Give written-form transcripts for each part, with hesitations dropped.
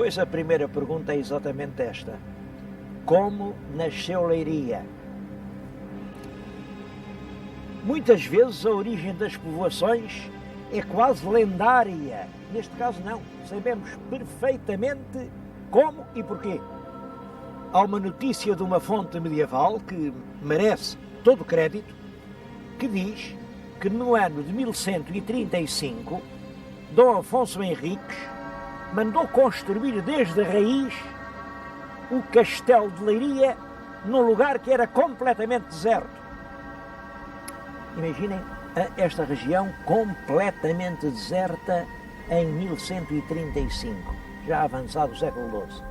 Pois a primeira pergunta é exatamente esta: como nasceu Leiria? Muitas vezes a origem das povoações é quase lendária. Neste caso não, sabemos perfeitamente como e porquê. Há uma notícia de uma fonte medieval que merece todo o crédito, que diz que no ano de 1135, Dom Afonso Henriques mandou construir desde a raiz o castelo de Leiria num lugar que era completamente deserto. Imaginem esta região completamente deserta em 1135, já avançado o século XII.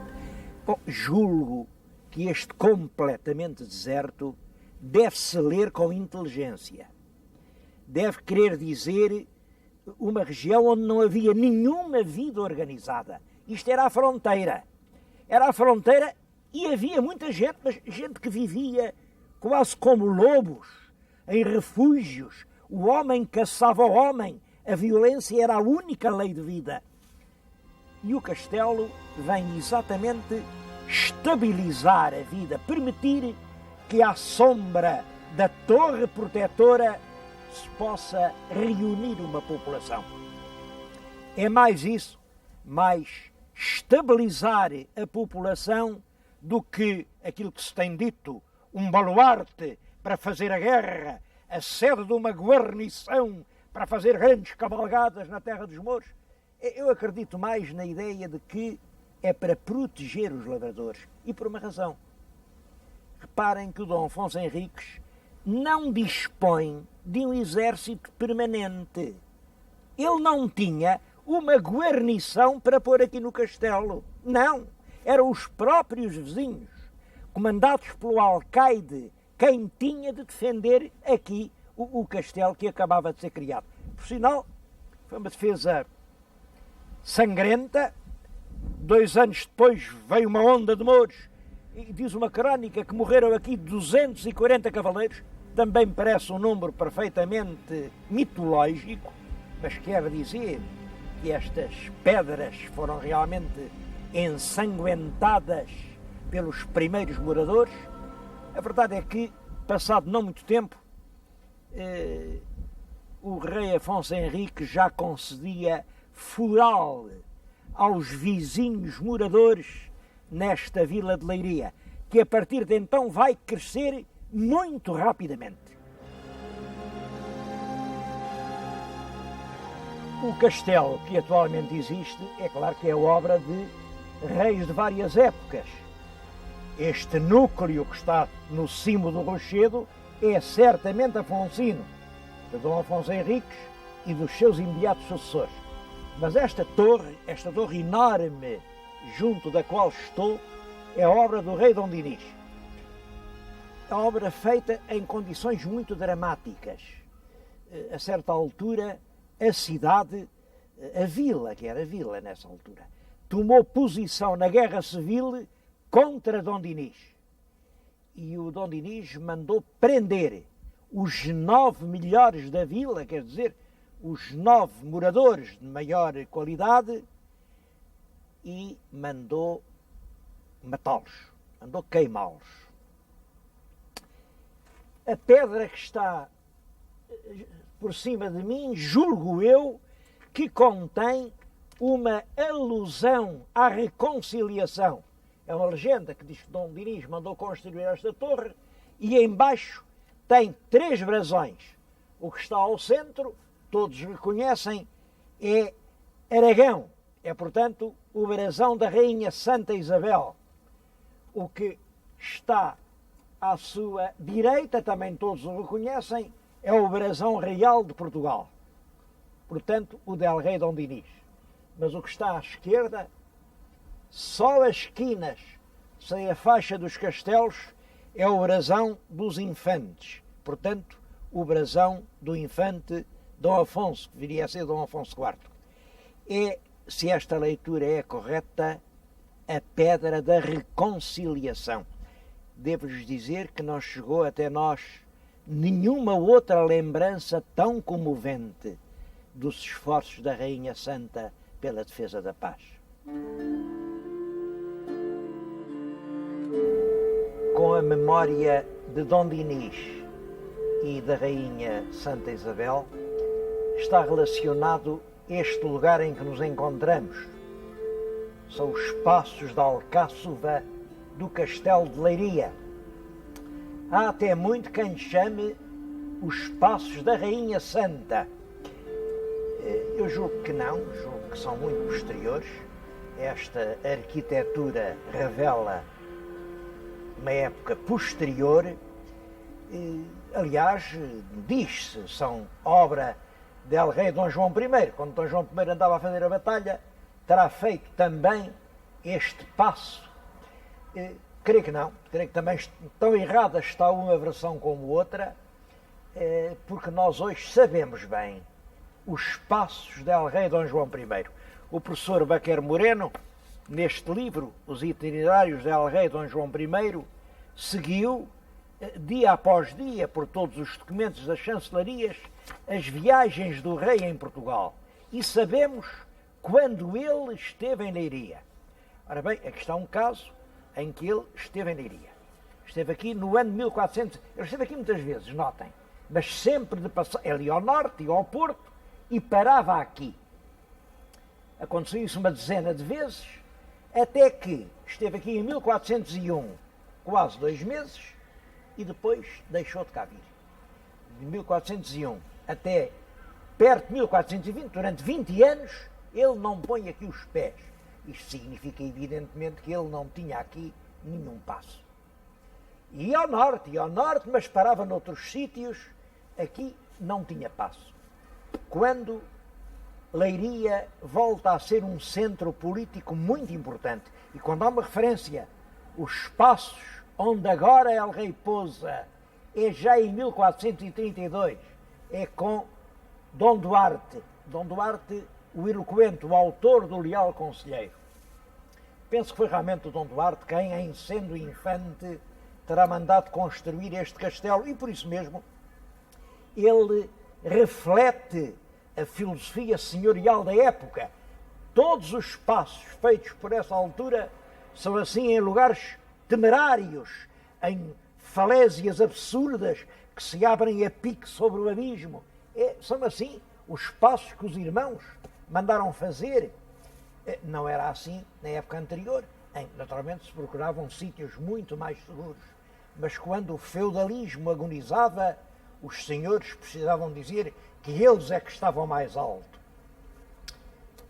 Bom, julgo que este completamente deserto deve-se ler com inteligência. Deve querer dizer uma região onde não havia nenhuma vida organizada. Isto era a fronteira. Era a fronteira e havia muita gente, mas gente que vivia quase como lobos, em refúgios. O homem caçava o homem. A violência era a única lei de vida. E o castelo vem exatamente estabilizar a vida, permitir que à sombra da torre protetora se possa reunir uma população. É mais isso, mais estabilizar a população do que aquilo que se tem dito, um baluarte para fazer a guerra, a sede de uma guarnição para fazer grandes cavalgadas na terra dos mouros. Eu acredito mais na ideia de que é para proteger os lavradores. E por uma razão. Reparem que o Dom Afonso Henriques não dispõe de um exército permanente. Ele não tinha uma guarnição para pôr aqui no castelo. Não. Eram os próprios vizinhos, comandados pelo alcaide, quem tinha de defender aqui o castelo que acabava de ser criado. Por sinal, foi uma defesa sangrenta. 2 anos depois veio uma onda de mouros e diz uma crónica que morreram aqui 240 cavaleiros. Também me parece um número perfeitamente mitológico, mas quer dizer que estas pedras foram realmente ensanguentadas pelos primeiros moradores. A verdade é que, passado não muito tempo, o rei Afonso Henriques já concedia foral aos vizinhos moradores nesta vila de Leiria, que a partir de então vai crescer muito rapidamente. O castelo que atualmente existe, é claro que é obra de reis de várias épocas. Este núcleo que está no cimo do rochedo é certamente afonsino, de Dom Afonso Henriques e dos seus imediatos sucessores. Mas esta torre enorme, junto da qual estou, é obra do rei Dom Dinis. É obra feita em condições muito dramáticas. A certa altura, a cidade, a vila, que era vila nessa altura, tomou posição na guerra civil contra Dom Dinis. E o Dom Dinis mandou prender os 9 melhores da vila, quer dizer, os 9 moradores de maior qualidade, e mandou matá-los, mandou queimá-los. A pedra que está por cima de mim, julgo eu, que contém uma alusão à reconciliação. É uma legenda que diz que Dom Dinis mandou construir esta torre e embaixo tem 3 brasões. O que está ao centro, todos reconhecem, é Aragão. É, portanto, o brasão da Rainha Santa Isabel. O que está à sua direita, também todos o reconhecem, é o brasão real de Portugal. Portanto, o del rei Dom Dinis. Mas o que está à esquerda, só as esquinas, sem a faixa dos castelos, é o brasão dos infantes. Portanto, o brasão do infante Dom Afonso, que viria a ser Dom Afonso IV. É, se esta leitura é correta, a pedra da reconciliação. Devo-vos dizer que não chegou até nós nenhuma outra lembrança tão comovente dos esforços da Rainha Santa pela defesa da paz. a memória de Dom Dinis e da Rainha Santa Isabel está relacionado este lugar em que nos encontramos. São os passos da Alcáçova do Castelo de Leiria. Há até muito quem chame os passos da Rainha Santa. Eu julgo que não, julgo que são muito posteriores. Esta arquitetura revela uma época posterior. Aliás, diz-se, são obra del rei Dom João I. Quando Dom João I andava a fazer a batalha, terá feito também este passo. Creio que não, creio que também tão errada está uma versão como outra, porque nós hoje sabemos bem os passos del rei Dom João I. O professor Baquer Moreno, neste livro, Os Itinerários del rei Dom João I, seguiu, dia após dia, por todos os documentos das chancelarias, as viagens do rei em Portugal. E sabemos quando ele esteve em Leiria. Ora bem, aqui está um caso em que ele esteve em Leiria. Esteve aqui no ano 1400, ele esteve aqui muitas vezes, notem, mas sempre de passar, ele ia ao norte, ia ao Porto e parava aqui. Aconteceu isso uma dezena de vezes, até que esteve aqui em 1401, quase 2 meses, e depois deixou de cá vir. De 1401 até perto de 1420, durante 20 anos, ele não põe aqui os pés. Isto significa, evidentemente, que ele não tinha aqui nenhum passo. Ia ao norte, mas parava noutros sítios, aqui não tinha passo. Quando Leiria volta a ser um centro político muito importante, e quando há uma referência, os passos onde agora El Rei pousa, é já em 1432, é com Dom Duarte. Dom Duarte, o eloquente, o autor do Leal Conselheiro. Penso que foi realmente o Dom Duarte quem, em sendo infante, terá mandado construir este castelo, e por isso mesmo ele reflete a filosofia senhorial da época. Todos os passos feitos por essa altura são assim em lugares temerários, em falésias absurdas que se abrem a pique sobre o abismo. São assim os passos que os irmãos mandaram fazer. Não era assim na época anterior. Naturalmente se procuravam sítios muito mais seguros. Mas quando o feudalismo agonizava, os senhores precisavam dizer que eles é que estavam mais alto.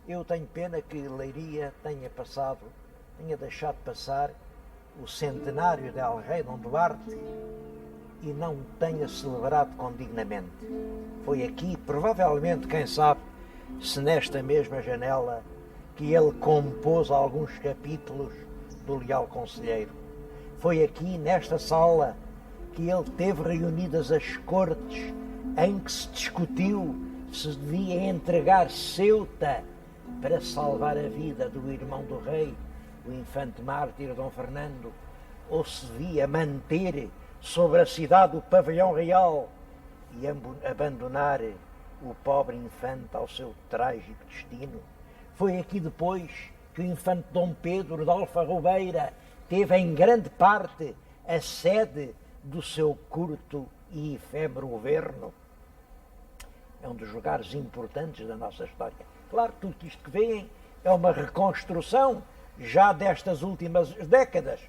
Eu tenho pena que Leiria tenha deixado passar o centenário de El Rei Dom Duarte e não tenha celebrado condignamente. Foi aqui, provavelmente, quem sabe, se nesta mesma janela, que ele compôs alguns capítulos do Leal Conselheiro. Foi aqui, nesta sala, que ele teve reunidas as cortes em que se discutiu se devia entregar Ceuta para salvar a vida do irmão do rei, o infante mártir Dom Fernando, ou se devia manter sobre a cidade o pavilhão real e abandonar o pobre infante ao seu trágico destino. Foi aqui depois que o infante Dom Pedro de Alfa Rubeira teve em grande parte a sede do seu curto e efêmero governo. É um dos lugares importantes da nossa história. Claro, tudo isto que veem é uma reconstrução já destas últimas décadas.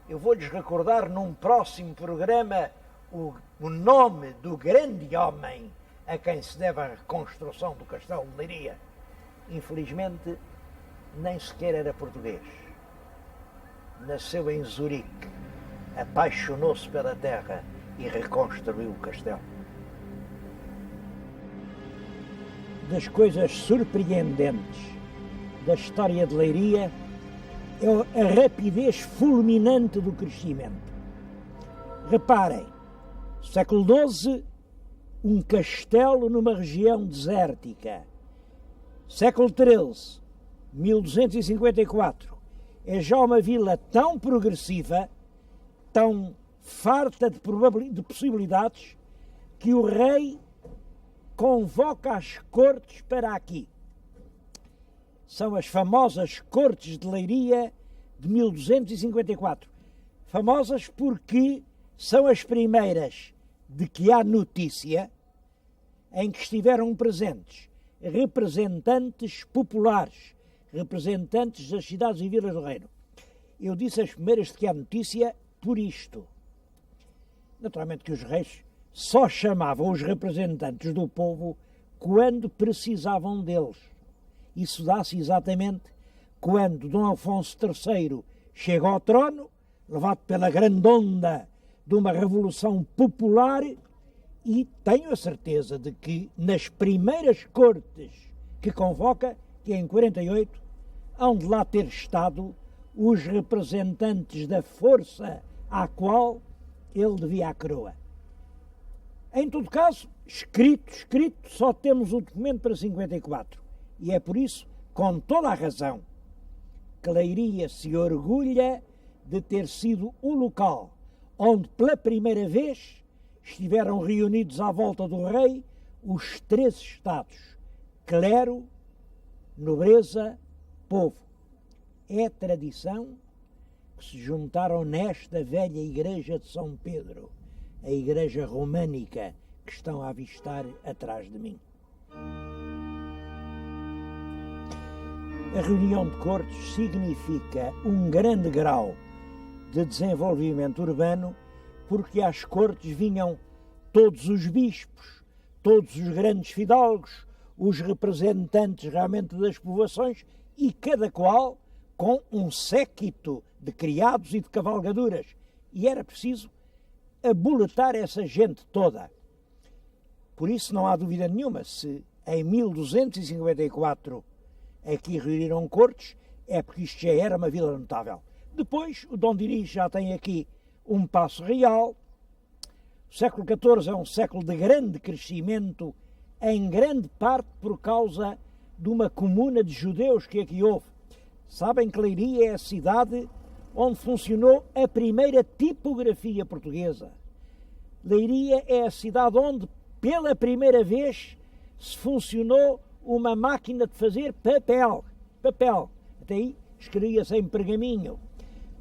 Eu vou-lhes recordar num próximo programa o nome do grande homem a quem se deve a reconstrução do Castelo de Leiria. Infelizmente, nem sequer era português. Nasceu em Zurique, apaixonou-se pela terra e reconstruiu o castelo. Das coisas surpreendentes da história de Leiria é a rapidez fulminante do crescimento. Reparem, século XII, um castelo numa região desértica. Século XIII, 1254, é já uma vila tão progressiva, tão farta de possibilidades, que o rei convoca as cortes para aqui. São as famosas Cortes de Leiria de 1254. Famosas porque são as primeiras de que há notícia em que estiveram presentes representantes populares, representantes das cidades e vilas do reino. Eu disse as primeiras de que há notícia por isto. Naturalmente que os reis só chamavam os representantes do povo quando precisavam deles. Isso dá-se exatamente quando Dom Afonso III chega ao trono, levado pela grande onda de uma revolução popular, e tenho a certeza de que nas primeiras cortes que convoca, que é em 48, hão de lá ter estado os representantes da força à qual ele devia a coroa. Em todo caso, escrito, só temos o documento para 54. E é por isso, com toda a razão, que Leiria se orgulha de ter sido o local onde, pela primeira vez, estiveram reunidos à volta do rei os 3 estados: clero, nobreza, povo. É tradição que se juntaram nesta velha igreja de São Pedro, a igreja românica que estão a avistar atrás de mim. A reunião de cortes significa um grande grau de desenvolvimento urbano, porque às cortes vinham todos os bispos, todos os grandes fidalgos, os representantes realmente das povoações, e cada qual com um séquito de criados e de cavalgaduras. E era preciso aboletar essa gente toda. Por isso não há dúvida nenhuma, se em 1254 aqui reuniram cortes, é porque isto já era uma vila notável. Depois, o Dom Dinis já tem aqui um paço real. O século XIV é um século de grande crescimento, em grande parte por causa de uma comuna de judeus que aqui houve. Sabem que Leiria é a cidade onde funcionou a primeira tipografia portuguesa. Leiria é a cidade onde, pela primeira vez, se funcionou uma máquina de fazer papel. Até aí escrevia-se em pergaminho.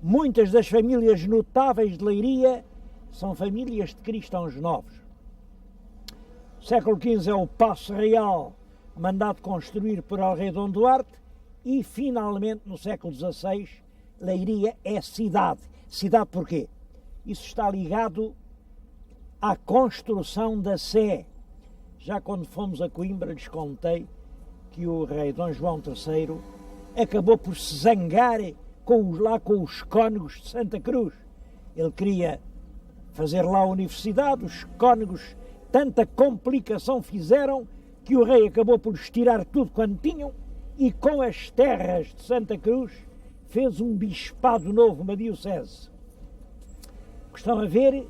Muitas das famílias notáveis de Leiria são famílias de cristãos novos. O século XV é o Paço Real, mandado construir por el rei Dom Duarte, e finalmente no século XVI Leiria é cidade. Cidade porquê? Isso está ligado à construção da Sé. Já quando fomos a Coimbra lhes contei que o rei Dom João III acabou por se zangar com os cônegos de Santa Cruz. Ele queria fazer lá a universidade, os cônegos tanta complicação fizeram que o rei acabou por lhes tirar tudo quanto tinham, e com as terras de Santa Cruz fez um bispado novo, uma diocese. O que estão a ver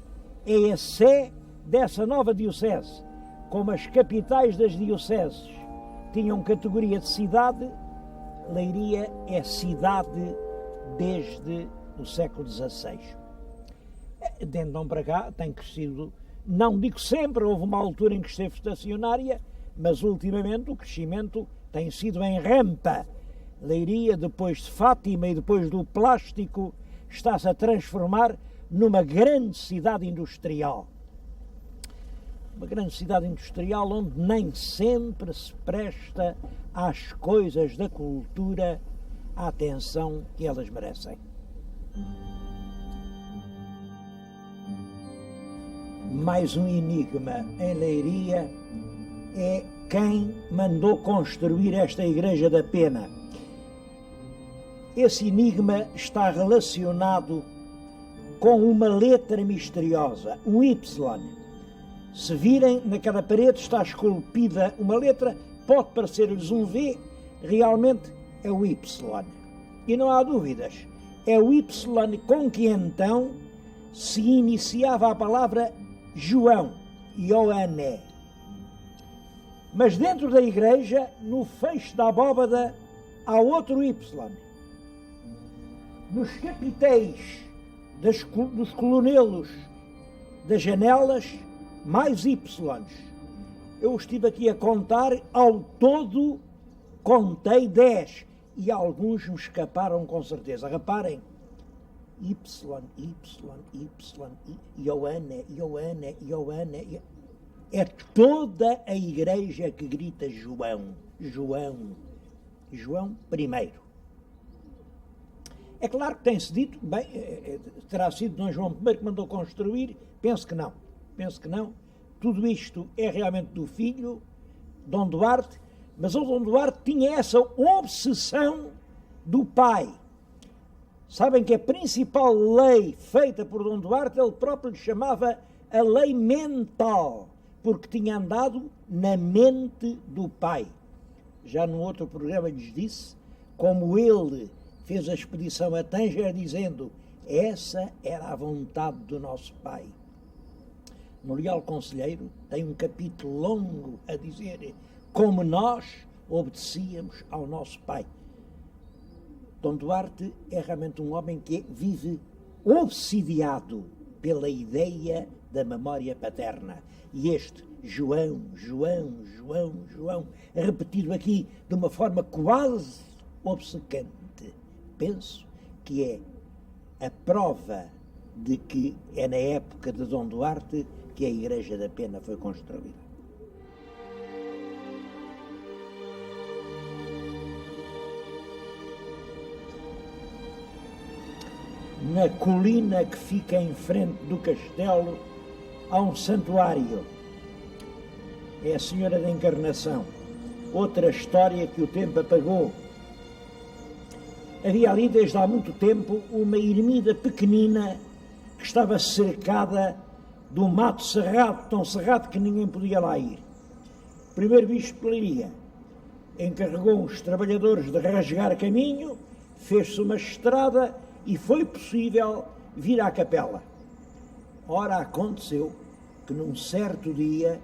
é a sé dessa nova diocese. Como as capitais das dioceses tinham categoria de cidade, Leiria é cidade desde o século XVI. De então para cá tem crescido, não digo sempre, houve uma altura em que esteve estacionária, mas ultimamente o crescimento tem sido em rampa. Leiria, depois de Fátima e depois do plástico, está-se a transformar numa grande cidade industrial. Uma grande cidade industrial onde nem sempre se presta às coisas da cultura a atenção que elas merecem. Mais um enigma em Leiria é quem mandou construir esta Igreja da Pena. Esse enigma está relacionado com uma letra misteriosa, um Y. Se virem, naquela parede está esculpida uma letra, pode parecer-lhes um V, realmente é o Y. E não há dúvidas, é o Y com que então se iniciava a palavra João, Ioané. Mas dentro da igreja, no fecho da abóbada, há outro Y. Nos capitéis dos colunelos das janelas, mais Y. Eu estive aqui a contar, ao todo contei 10, e alguns me escaparam com certeza. Reparem, Y, Joana. É toda a igreja que grita João I. É claro que tem-se dito, bem, terá sido Dom João I que mandou construir, penso que não. Tudo isto é realmente do filho, Dom Duarte, mas o Dom Duarte tinha essa obsessão do pai. Sabem que a principal lei feita por Dom Duarte, ele próprio lhe chamava a lei mental, porque tinha andado na mente do pai. Já num outro programa lhes disse, como ele fez a expedição a Tanger, dizendo, essa era a vontade do nosso pai. No Leal Conselheiro tem um capítulo longo a dizer como nós obedecíamos ao nosso pai. Dom Duarte é realmente um homem que vive obsidiado pela ideia da memória paterna. E este João, repetido aqui de uma forma quase obcecante, penso que é a prova de que é na época de Dom Duarte que a Igreja da Pena foi construída. Na colina que fica em frente do castelo há um santuário. É a Senhora da Encarnação. Outra história que o tempo apagou. Havia ali desde há muito tempo uma ermida pequenina que estava cercada de um mato cerrado, tão cerrado que ninguém podia lá ir. O primeiro bispo de Leiria encarregou uns trabalhadores de rasgar caminho, fez-se uma estrada e foi possível vir à capela. Ora, aconteceu que num certo dia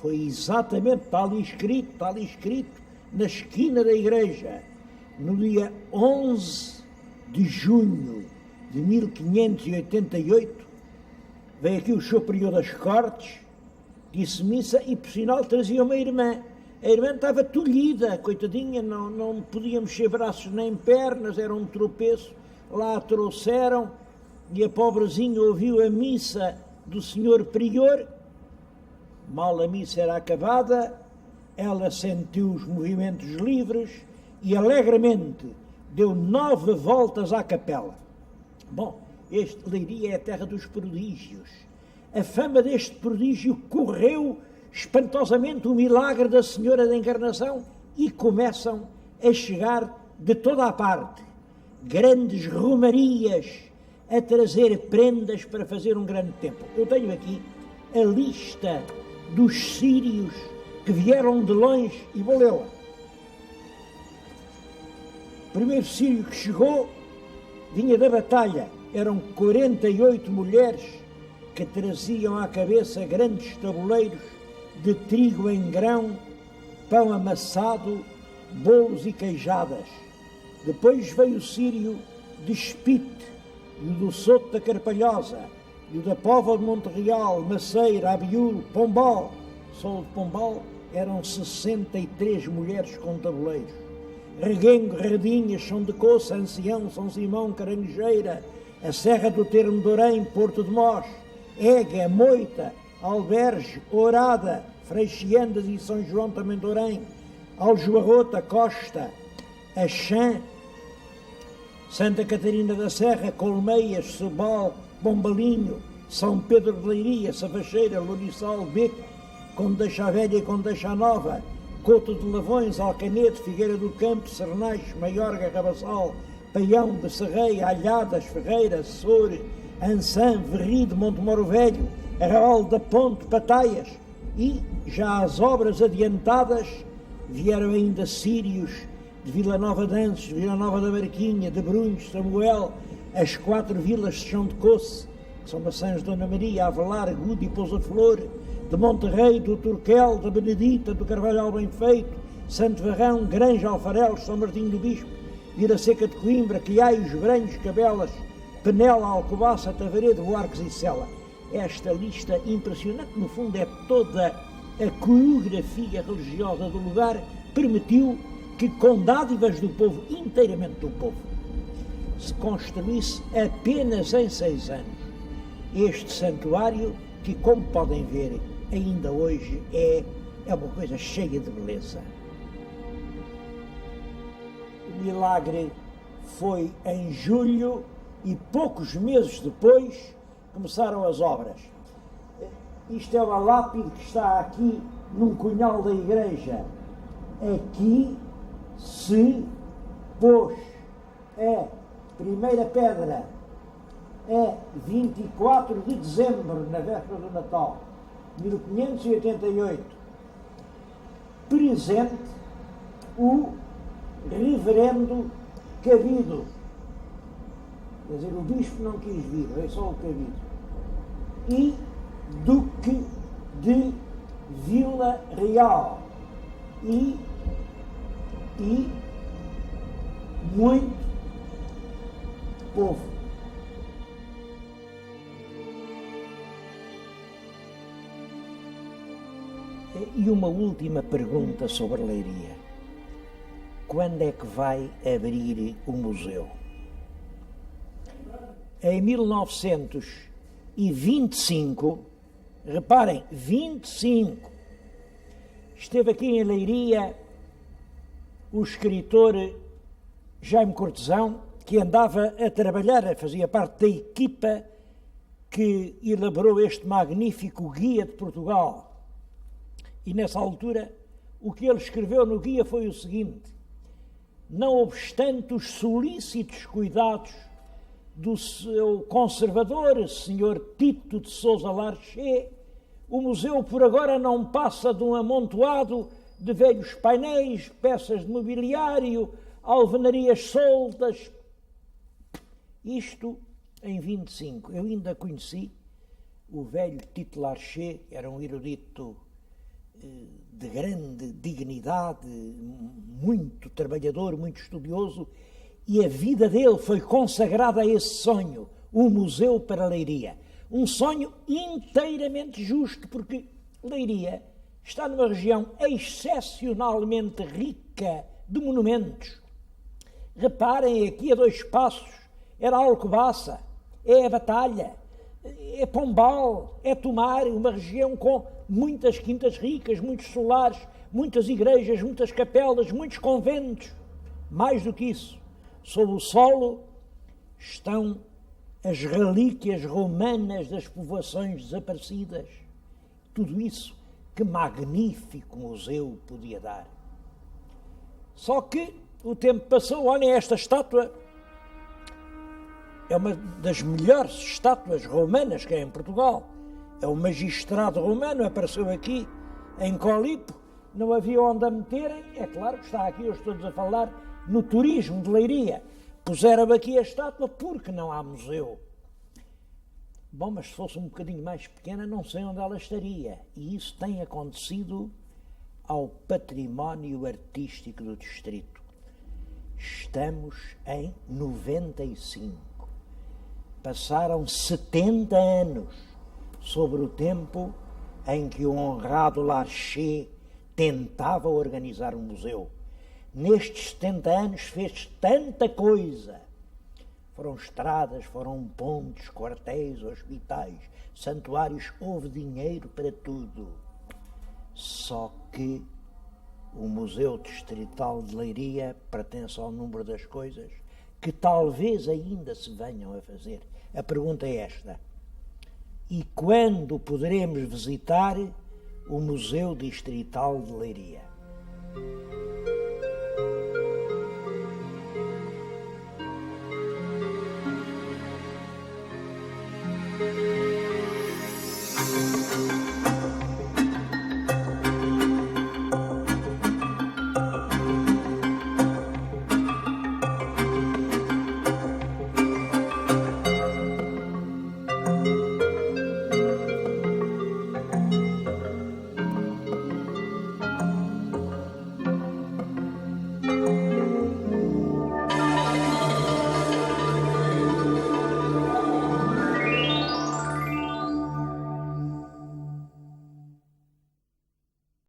foi exatamente, está ali escrito, na esquina da igreja, no dia 11 de junho de 1588, veio aqui o superior das cortes, disse missa e, por sinal, trazia uma irmã. A irmã estava tolhida, coitadinha, não podia mexer braços nem pernas, era um tropeço. Lá a trouxeram e a pobrezinha ouviu a missa do senhor prior. Mal a missa era acabada, ela sentiu os movimentos livres e alegremente deu 9 voltas à capela. Bom, este Leiria é a terra dos prodígios. A fama deste prodígio correu espantosamente o milagre da Senhora da Encarnação e começam a chegar de toda a parte grandes romarias a trazer prendas para fazer um grande templo. Eu tenho aqui a lista dos sírios que vieram de longe e vou lê-la. O primeiro sírio que chegou vinha da batalha. Eram 48 mulheres que traziam à cabeça grandes tabuleiros de trigo em grão, pão amassado, bolos e queijadas. Depois veio o sírio de Espite, e o do Soto da Carpalhosa, e o da Póvoa de Monte Real, Maceira, Abiúl, Pombal. Só o de Pombal eram 63 mulheres com tabuleiros. Reguengo, Redinhas, São de Coça, Ancião, São Simão, Caranguejeira, a Serra do Termo de Orém, Porto de Mós, Ega, Moita, Alberge, Ourada, Freixiandas e São João também de Orém, Aljoarrota, Costa, Axã, Santa Catarina da Serra, Colmeias, Sobal, Bombalinho, São Pedro de Leiria, Savacheira, Lourissal, Beco, Condeixa Velha e Condeixa Nova, Couto de Lavões, Alcanete, Figueira do Campo, Sernais, Maiorga, Rabassal, Paião, Becerreia, Alhadas, Ferreira, Soure, Ançã, Verrido, Montemoro Velho, Arrabal da Ponte, Pataias. E, já às obras adiantadas, vieram ainda sírios de Vila Nova de Ances, Vila Nova da Barquinha, de Brunhos, Samuel, as 4 vilas de Chão de Coce, que são Maçãs de Dona Maria, Avelar, Gude e Pousa Flor, de Monterrey, do Turquel, da Benedita, do Carvalhal Bem Feito, Santo Varrão, Granja, Alfarelos, São Martinho do Bispo, Vila Seca de Coimbra, Quiaios, Branhos, Cabelas, Penela, Alcobaça, Tavaredo, Buarques e Sela. Esta lista impressionante, no fundo, é toda a coreografia religiosa do lugar, permitiu que, com dádivas do povo, inteiramente do povo, se construísse apenas em 6 anos este santuário que, como podem ver, ainda hoje é uma coisa cheia de beleza. O milagre foi em julho e poucos meses depois começaram as obras. Isto é uma lápide que está aqui num cunhal da igreja. Aqui se pôs a primeira pedra a 24 de dezembro, na véspera do Natal, 1588, presente o reverendo Cabido. Quer dizer, o bispo não quis vir, é só o Cabido. E Duque de Vila Real. E muito povo. E uma última pergunta sobre Leiria. Quando é que vai abrir o museu? Em 1925, reparem, 25, esteve aqui em Leiria o escritor Jaime Cortesão, que andava a trabalhar, fazia parte da equipa que elaborou este magnífico Guia de Portugal. E nessa altura, o que ele escreveu no guia foi o seguinte: não obstante os solícitos cuidados do seu conservador, Sr. Tito de Sousa Larcher, o museu por agora não passa de um amontoado de velhos painéis, peças de mobiliário, alvenarias soltas. Isto em 25. Eu ainda conheci o velho Tito Larcher, era um erudito de grande dignidade, muito trabalhador, muito estudioso, e a vida dele foi consagrada a esse sonho, o Museu para Leiria. Um sonho inteiramente justo, porque Leiria está numa região excepcionalmente rica de monumentos. Reparem, aqui a 2 passos era Alcobaça, é a Batalha, é Pombal, é Tomar, uma região com muitas quintas ricas, muitos solares, muitas igrejas, muitas capelas, muitos conventos. Mais do que isso, sob o solo estão as relíquias romanas das povoações desaparecidas. Tudo isso, que magnífico museu podia dar. Só que o tempo passou, olhem esta estátua, é uma das melhores estátuas romanas que há em Portugal. É um magistrado romano, apareceu aqui em Colipo, não havia onde a meterem, é claro que está aqui, eu estou a falar no turismo de Leiria. Puseram aqui a estátua porque não há museu. Bom, mas se fosse um bocadinho mais pequena, não sei onde ela estaria. E isso tem acontecido ao património artístico do distrito. Estamos em 95. Passaram 70 anos sobre o tempo em que o honrado Larcher tentava organizar um museu. Nestes 70 anos fez tanta coisa. Foram estradas, foram pontes, quartéis, hospitais, santuários, houve dinheiro para tudo. Só que o Museu Distrital de Leiria pertence ao número das coisas que talvez ainda se venham a fazer. A pergunta é esta: e quando poderemos visitar o Museu Distrital de Leiria?